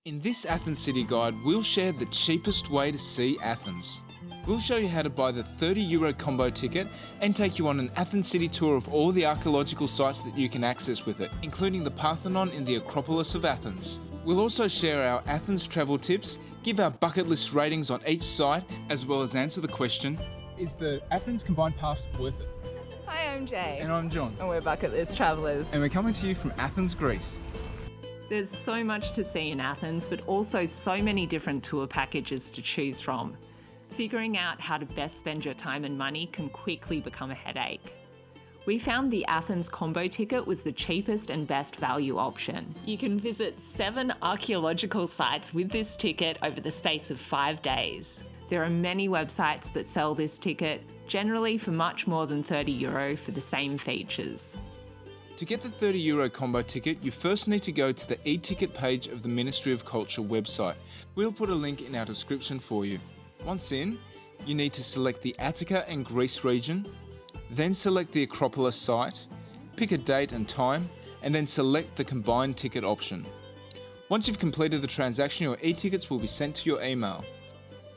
In this Athens City Guide, we'll share the cheapest way to see Athens. We'll show you how to buy the €30 combo ticket and take you on an Athens City tour of all the archaeological sites that you can access with it, including the Parthenon in the Acropolis of Athens. We'll also share our Athens travel tips, give our bucket list ratings on each site, as well as answer the question, is the Athens Combined Pass worth it? Hi, I'm Jay. And I'm John. And we're bucket list travellers. And we're coming to you from Athens, Greece. There's so much to see in Athens, but also so many different tour packages to choose from. Figuring out how to best spend your time and money can quickly become a headache. We found the Athens combo ticket was the cheapest and best value option. You can visit 7 archaeological sites with this ticket over the space of 5 days. There are many websites that sell this ticket, generally for much more than €30 for the same features. To get the €30 combo ticket, you first need to go to the e-ticket page of the Ministry of Culture website. We'll put a link in our description for you. Once in, you need to select the Attica and Greece region, then select the Acropolis site, pick a date and time, and then select the combined ticket option. Once you've completed the transaction, your e-tickets will be sent to your email.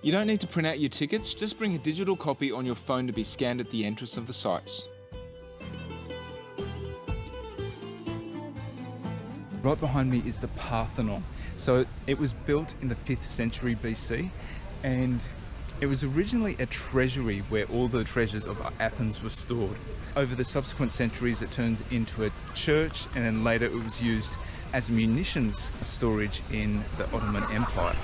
You don't need to print out your tickets, just bring a digital copy on your phone to be scanned at the entrance of the sites. Right behind me is the Parthenon. So it was built in the 5th century BC, and it was originally a treasury where all the treasures of Athens were stored. Over the subsequent centuries it turned into a church, and then later it was used as munitions storage in the Ottoman Empire.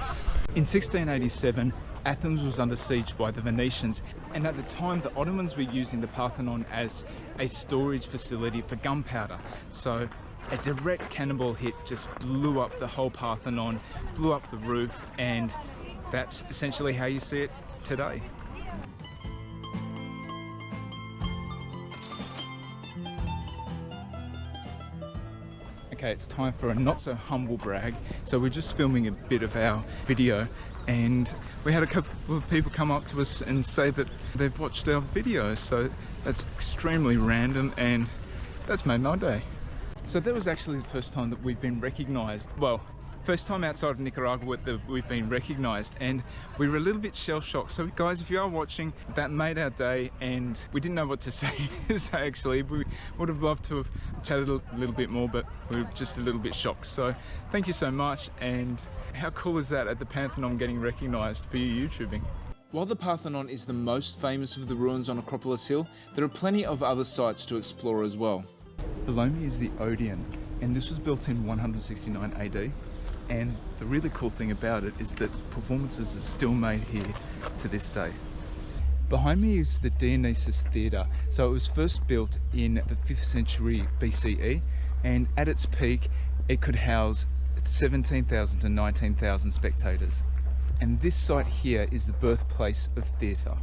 In 1687, Athens was under siege by the Venetians, and at the time the Ottomans were using the Parthenon as a storage facility for gunpowder. So a direct cannonball hit just blew up the whole Parthenon, blew up the roof, and that's essentially how you see it today. Okay, it's time for a not so humble brag. So we're just filming a bit of our video, and we had a couple of people come up to us and say that they've watched our videos. So that's extremely random, and that's made my day. So that was actually the first time that we've been recognised. Well, first time outside of Nicaragua that we've been recognised, and we were a little bit shell-shocked. So guys, if you are watching, that made our day, and we didn't know what to say. Actually, we would have loved to have chatted a little bit more, but we were just a little bit shocked. So thank you so much, and how cool is that at the Parthenon getting recognised for your YouTubing? While the Parthenon is the most famous of the ruins on Acropolis Hill, there are plenty of other sites to explore as well. Below me is the Odeon, and this was built in 169 AD. And the really cool thing about it is that performances are still made here to this day. Behind me is the Dionysus Theatre. So it was first built in the 5th century BCE, and at its peak it could house 17,000 to 19,000 spectators. And this site here is the birthplace of theatre.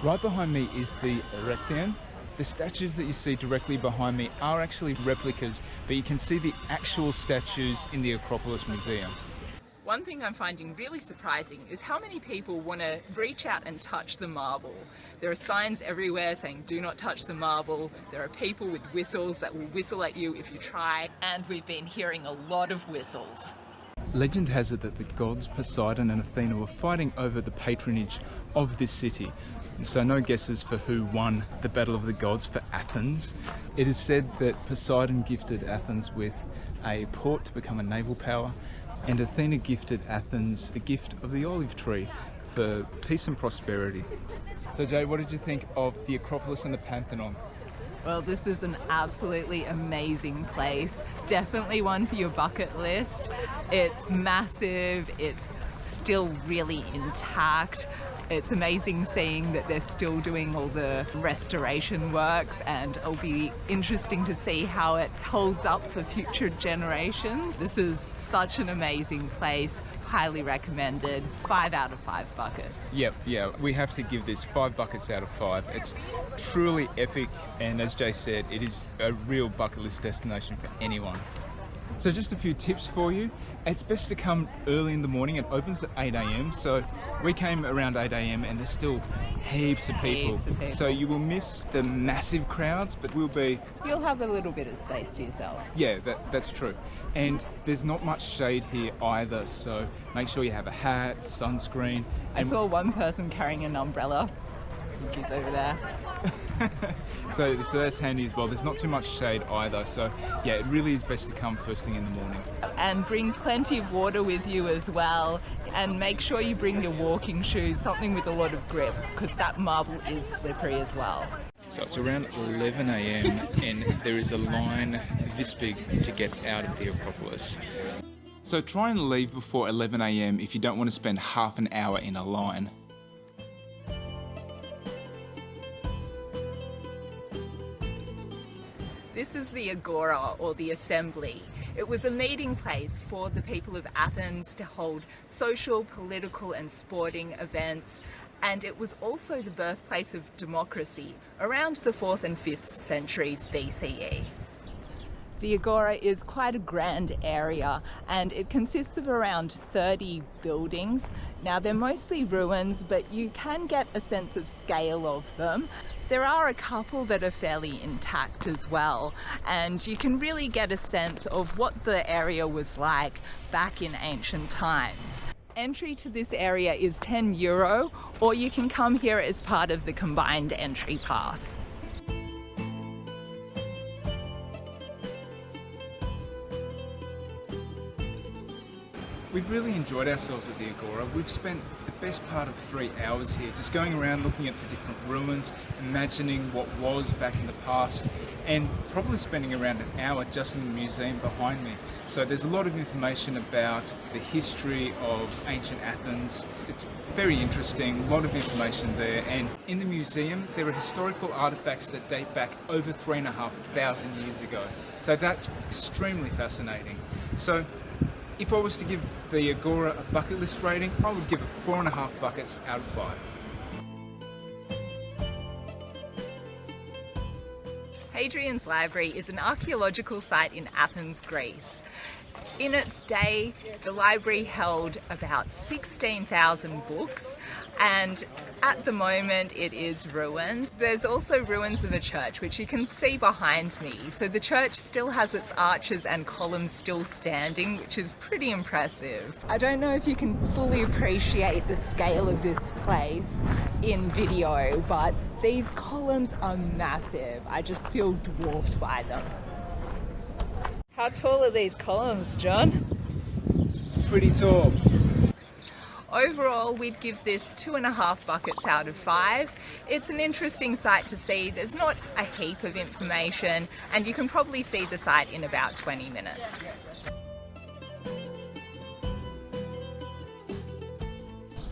Right behind me is the Erechtheion. The statues that you see directly behind me are actually replicas, but you can see the actual statues in the Acropolis Museum. One thing I'm finding really surprising is how many people want to reach out and touch the marble. There are signs everywhere saying do not touch the marble. There are people with whistles that will whistle at you if you try, and we've been hearing a lot of whistles. Legend has it that the gods Poseidon and Athena were fighting over the patronage of this city. So no guesses for who won the Battle of the Gods for Athens. It is said that Poseidon gifted Athens with a port to become a naval power, and Athena gifted Athens the gift of the olive tree for peace and prosperity. So Jay, what did you think of the Acropolis and the Parthenon? Well, this is an absolutely amazing place. Definitely one for your bucket list. It's massive, it's still really intact. It's amazing seeing that they're still doing all the restoration works, and it'll be interesting to see how it holds up for future generations. This is such an amazing place. Highly recommended. 5 out of 5 buckets. Yep, yeah, we have to give this 5 buckets out of 5. It's truly epic, and as Jay said, it is a real bucket list destination for anyone. So just a few tips for you. It's best to come early in the morning. It opens at 8 a.m. So we came around 8 a.m. and there's still heaps of people. So you will miss the massive crowds, but You'll have a little bit of space to yourself. Yeah, that's true. And there's not much shade here either, so make sure you have a hat, sunscreen. I saw one person carrying an umbrella. I think he's over there. So that's handy as well. There's not too much shade either, so yeah, it really is best to come first thing in the morning. And bring plenty of water with you as well, and make sure you bring your walking shoes, something with a lot of grip, because that marble is slippery as well. So it's around 11 a.m. and there is a line this big to get out of the Acropolis. So try and leave before 11 a.m. if you don't want to spend half an hour in a line. This is the Agora, or the Assembly. It was a meeting place for the people of Athens to hold social, political and sporting events, and it was also the birthplace of democracy around the 4th and 5th centuries BCE. The Agora is quite a grand area, and it consists of around 30 buildings. Now they're mostly ruins, but you can get a sense of scale of them. There are a couple that are fairly intact as well, and you can really get a sense of what the area was like back in ancient times. Entry to this area is €10, or you can come here as part of the combined entry pass. We've really enjoyed ourselves at the Agora. We've spent the best part of 3 hours here, just going around looking at the different ruins, imagining what was back in the past, and probably spending around an hour just in the museum behind me. So there's a lot of information about the history of ancient Athens. It's very interesting, a lot of information there, and in the museum there are historical artifacts that date back over 3,500 years ago. So that's extremely fascinating. So if I was to give the Agora a bucket list rating, I would give it 4.5 buckets out of 5. Hadrian's Library is an archaeological site in Athens, Greece. In its day, the library held about 16,000 books, and at the moment it is ruins. There's also ruins of a church, which you can see behind me. So the church still has its arches and columns still standing, which is pretty impressive. I don't know if you can fully appreciate the scale of this place in video, but these columns are massive. I just feel dwarfed by them. How tall are these columns, John? Pretty tall. Overall, we'd give this 2.5 buckets out of 5. It's an interesting site to see. There's not a heap of information, and you can probably see the site in about 20 minutes.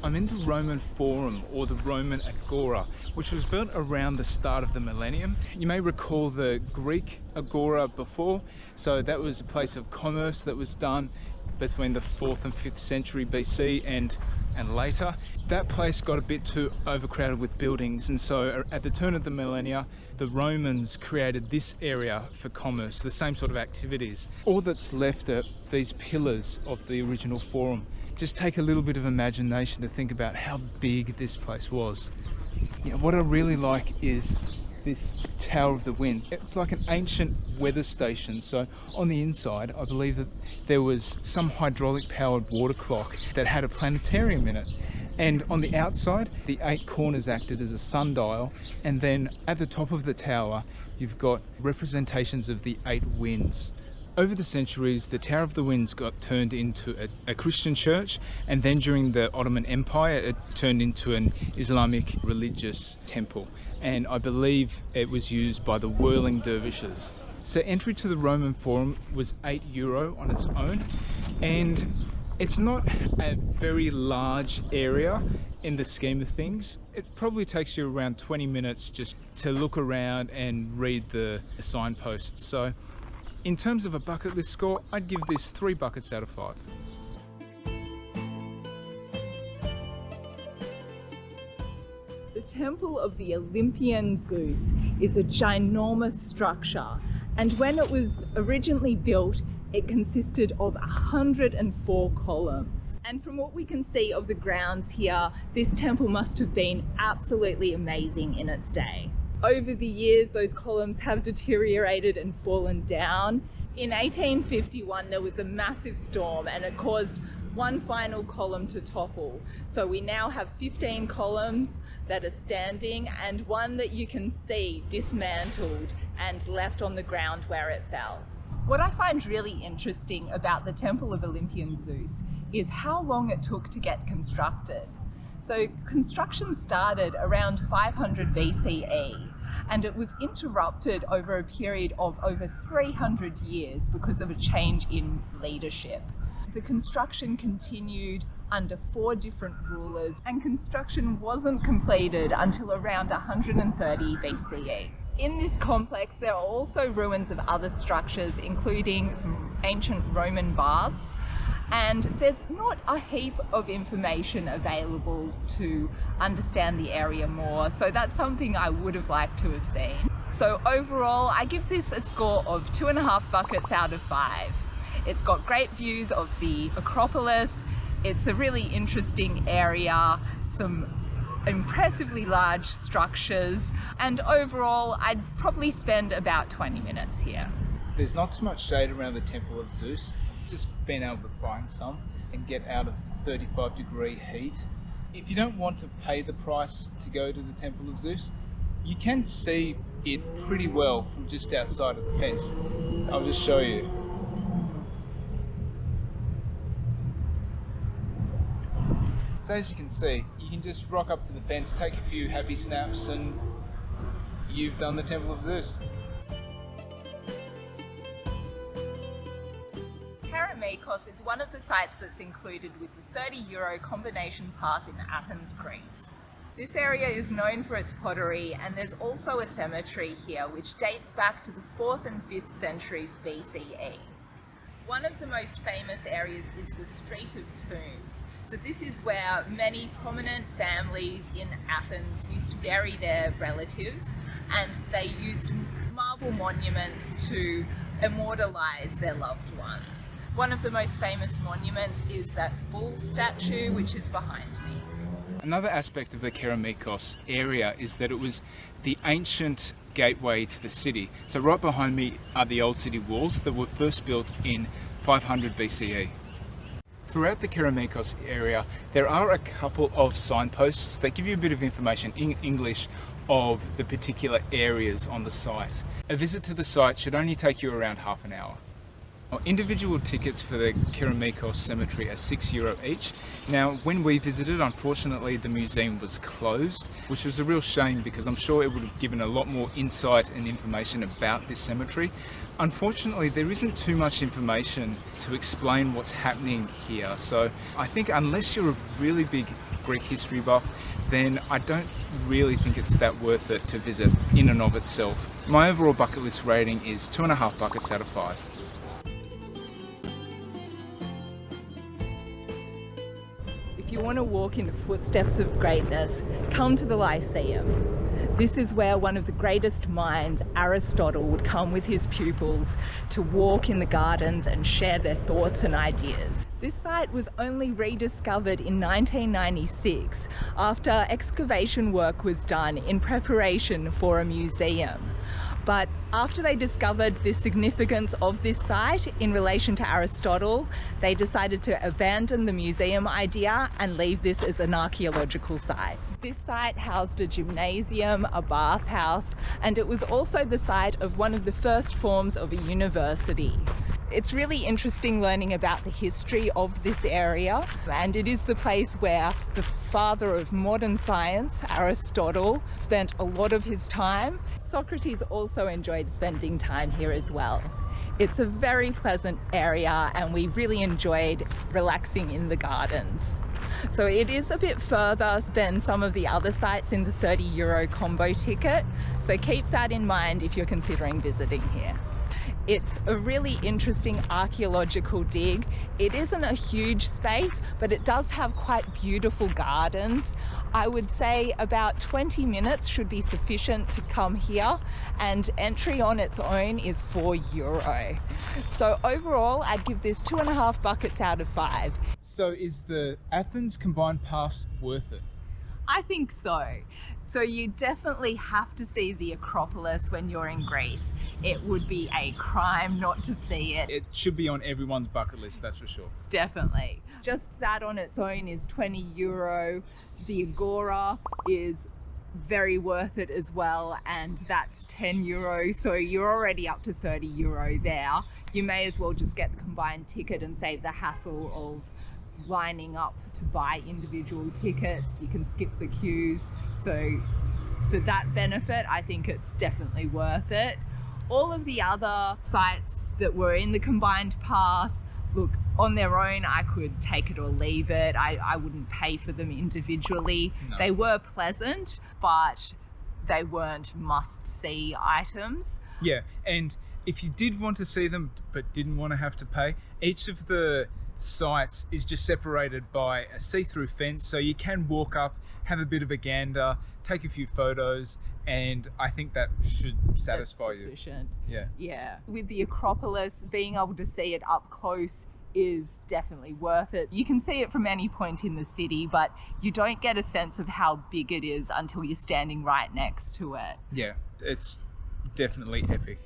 I'm in the Roman Forum, or the Roman Agora, which was built around the start of the millennium. You may recall the Greek Agora before, so that was a place of commerce that was done between the 4th and 5th century BC and later. That place got a bit too overcrowded with buildings, and so at the turn of the millennia, the Romans created this area for commerce, the same sort of activities. All that's left are these pillars of the original Forum. Just take a little bit of imagination to think about how big this place was. You know, what I really like is this Tower of the Winds. It's like an ancient weather station. So on the inside, I believe that there was some hydraulic powered water clock that had a planetarium in it. And on the outside, the 8 corners acted as a sundial. And then at the top of the tower, you've got representations of the 8 winds. Over the centuries, the Tower of the Winds got turned into a Christian church, and then during the Ottoman Empire it turned into an Islamic religious temple, and I believe it was used by the whirling dervishes. So entry to the Roman Forum was €8 on its own, and it's not a very large area in the scheme of things. It probably takes you around 20 minutes just to look around and read the signposts. So in terms of a bucket list score, I'd give this 3 buckets out of 5. The Temple of the Olympian Zeus is a ginormous structure, and when it was originally built, It consisted of 104 columns. And from what we can see of the grounds here, this temple must have been absolutely amazing in its day. Over the years, those columns have deteriorated and fallen down. In 1851, there was a massive storm and it caused one final column to topple. So we now have 15 columns that are standing and one that you can see dismantled and left on the ground where it fell. What I find really interesting about the Temple of Olympian Zeus is how long it took to get constructed. So construction started around 500 BCE and it was interrupted over a period of over 300 years because of a change in leadership. The construction continued under 4 different rulers and construction wasn't completed until around 130 BCE. In this complex, there are also ruins of other structures, including some ancient Roman baths, and there's not a heap of information available to understand the area more, so that's something I would have liked to have seen. So overall, I give this a score of 2.5 buckets out of 5. It's got great views of the Acropolis, it's a really interesting area, some impressively large structures, and overall I'd probably spend about 20 minutes here. There's not too much shade around the Temple of Zeus, just being able to find some and get out of 35-degree heat. If you don't want to pay the price to go to the Temple of Zeus, you can see it pretty well from just outside of the fence. I'll just show you. So as you can see, you can just rock up to the fence, take a few happy snaps, and you've done the Temple of Zeus. Kerameikos is one of the sites that's included with the €30 combination pass in Athens, Greece. This area is known for its pottery, and there's also a cemetery here which dates back to the 4th and 5th centuries BCE. One of the most famous areas is the Street of Tombs. So this is where many prominent families in Athens used to bury their relatives, and they used marble monuments to immortalize their loved ones. One of the most famous monuments is that bull statue, which is behind me. Another aspect of the Kerameikos area is that it was the ancient gateway to the city. So right behind me are the old city walls that were first built in 500 BCE. Throughout the Kerameikos area, there are a couple of signposts that give you a bit of information in English of the particular areas on the site. A visit to the site should only take you around half an hour. Individual tickets for the Kerameikos Cemetery are €6 each. Now, when we visited, unfortunately the museum was closed, which was a real shame because I'm sure it would have given a lot more insight and information about this cemetery. Unfortunately, there isn't too much information to explain what's happening here, so I think unless you're a really big Greek history buff, then I don't really think it's that worth it to visit in and of itself. My overall bucket list rating is 2.5 buckets out of 5. If you want to walk in the footsteps of greatness, come to the Lyceum. This is where one of the greatest minds, Aristotle, would come with his pupils to walk in the gardens and share their thoughts and ideas. This site was only rediscovered in 1996 after excavation work was done in preparation for a museum. But after they discovered the significance of this site in relation to Aristotle, they decided to abandon the museum idea and leave this as an archaeological site. This site housed a gymnasium, a bathhouse, and it was also the site of one of the first forms of a university. It's really interesting learning about the history of this area, and it is the place where the father of modern science, Aristotle, spent a lot of his time. Socrates also enjoyed spending time here as well. It's a very pleasant area and we really enjoyed relaxing in the gardens. So it is a bit further than some of the other sites in the €30 combo ticket, so keep that in mind if you're considering visiting here. It's a really interesting archaeological dig. It isn't a huge space, but it does have quite beautiful gardens. I would say about 20 minutes should be sufficient to come here, and entry on its own is €4. So overall, I'd give this 2.5 buckets out of 5. So is the Athens Combined Pass worth it? I think so. So you definitely have to see the Acropolis when you're in Greece. It would be a crime not to see it. It should be on everyone's bucket list, that's for sure. Definitely. Just that on its own is €20. The Agora is very worth it as well, and that's €10. So you're already up to €30 there. You may as well just get the combined ticket and save the hassle of lining up to buy individual tickets. You can skip the queues. So for that benefit, I think it's definitely worth it. All of the other sites that were in the combined pass, look, on their own, I could take it or leave it. I wouldn't pay for them individually. No. They were pleasant, but they weren't must-see items. Yeah, and if you did want to see them but didn't want to have to pay, each of the sites is just separated by a see-through fence, so you can walk up, have a bit of a gander, take a few photos, and I think that should satisfy you. Sufficient. Yeah. With the Acropolis, being able to see it up close is definitely worth it. You can see it from any point in the city, but you don't get a sense of how big it is until you're standing right next to it. Yeah, it's definitely epic.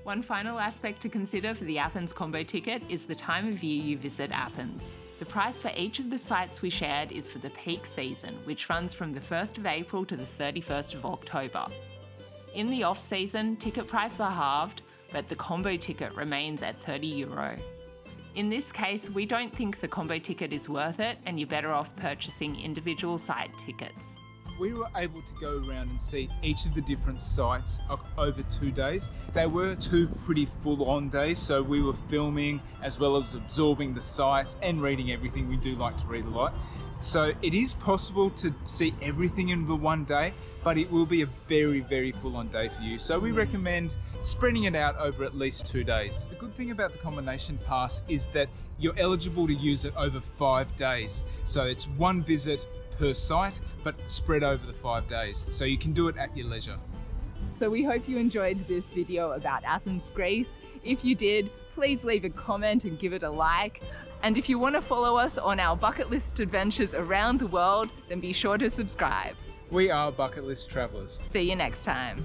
One final aspect to consider for the Athens combo ticket is the time of year you visit Athens. The price for each of the sites we shared is for the peak season, which runs from the 1st of April to the 31st of October. In the off-season, ticket prices are halved, but the combo ticket remains at €30. In this case, we don't think the combo ticket is worth it, and you're better off purchasing individual site tickets. We were able to go around and see each of the different sites over 2 days. They were 2 pretty full-on days, so we were filming as well as absorbing the sites and reading everything. We do like to read a lot. So it is possible to see everything in the one day, but it will be a very, very full-on day for you. So we recommend spreading it out over at least 2 days. The good thing about the combination pass is that you're eligible to use it over 5 days. So it's one visit per site, but spread over the 5 days. So you can do it at your leisure. So we hope you enjoyed this video about Athens, Greece. If you did, please leave a comment and give it a like. And if you want to follow us on our bucket list adventures around the world, then be sure to subscribe. We are Bucket List Travellers. See you next time.